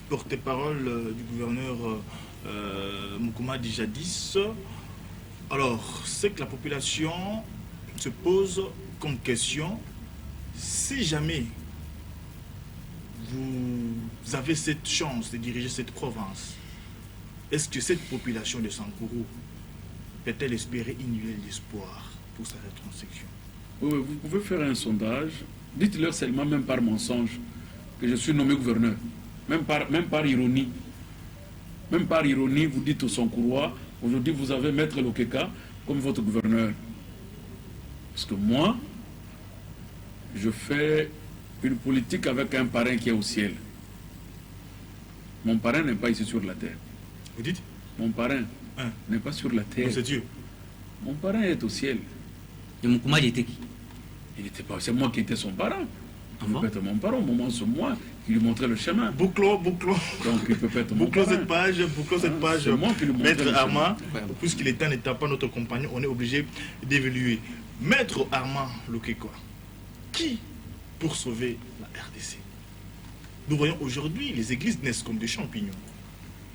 porte-parole du gouverneur Moukouma Dijadis. Alors, c'est que la population se pose comme question, si jamais vous avez cette chance de diriger cette province, est-ce que cette population de Sankourou peut-elle espérer une nouvelle espoir pour sa retranscription? Oui, vous pouvez faire un sondage. Dites-leur seulement, même par mensonge, que je suis nommé gouverneur. Même par ironie. Même par ironie, vous dites aux Sankourois, aujourd'hui vous avez Maître Lokeka comme votre gouverneur. Parce que moi, je fais une politique avec un parrain qui est au ciel. Mon parrain n'est pas ici sur la terre. Vous dites? Mon parrain n'est pas sur la terre. C'est Dieu. Mon parrain est au ciel. Et Moukouma, il était qui? Il n'était pas. C'est moi qui étais son parrain. Il bon? peut être mon parrain, au moment c'est moi qui lui montrais le chemin. Bouclons. Donc il peut être mon Bouclons parrain. cette page, C'est moi qui lui montrais Maître le Armand, chemin. puisqu'il est n'étant pas notre compagnon, on est obligé d'évaluer. Maître Armand Lokekwa, qui pour sauver la RDC? Nous voyons aujourd'hui, les églises naissent comme des champignons.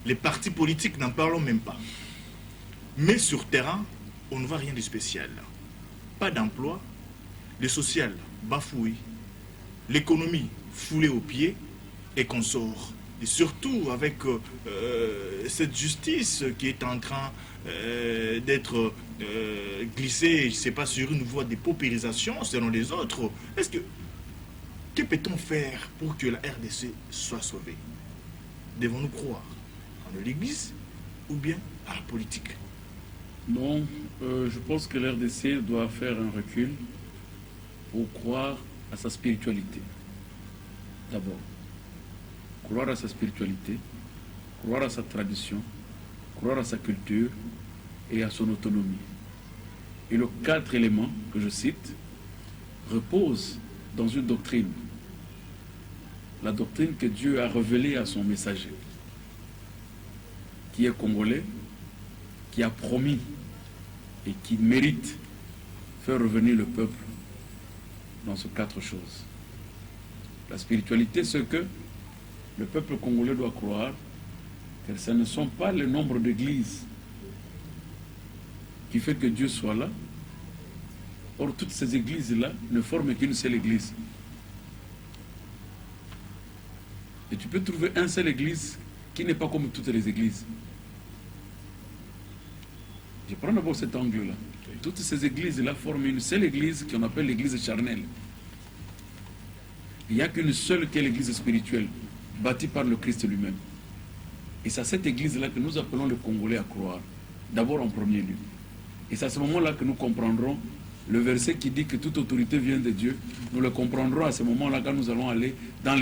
Les partis politiques n'en parlons même pas. Mais sur terrain, on ne voit rien de spécial. Pas d'emploi, le social bafoué, l'économie foulée aux pieds et qu'on sort. Et surtout avec cette justice qui est en train d'être glissée, je ne sais pas, sur une voie de paupérisation selon les autres. Est-ce que peut-on faire pour que la RDC soit sauvée? Devons-nous croire en l'Église ou bien à la politique? Non, je pense que l'RDC doit faire un recul pour croire à sa spiritualité. D'abord, croire à sa spiritualité, croire à sa tradition, croire à sa culture et à son autonomie. Et les 4 éléments que je cite reposent dans une doctrine. La doctrine que Dieu a révélée à son messager, qui est congolais, qui a promis et qui mérite faire revenir le peuple dans ces 4 choses. La spiritualité, c'est que le peuple congolais doit croire que ce ne sont pas le nombre d'églises qui fait que Dieu soit là. Or, toutes ces églises-là ne forment qu'une seule église. Et tu peux trouver une seule église qui n'est pas comme toutes les églises. Je prends d'abord cet angle-là. Toutes ces églises-là forment une seule église qu'on appelle l'église charnelle. Il n'y a qu'une seule qui est l'église spirituelle, bâtie par le Christ lui-même. Et c'est à cette église-là que nous appelons les Congolais à croire, d'abord en premier lieu. Et c'est à ce moment-là que nous comprendrons le verset qui dit que toute autorité vient de Dieu. Nous le comprendrons à ce moment-là quand nous allons aller dans les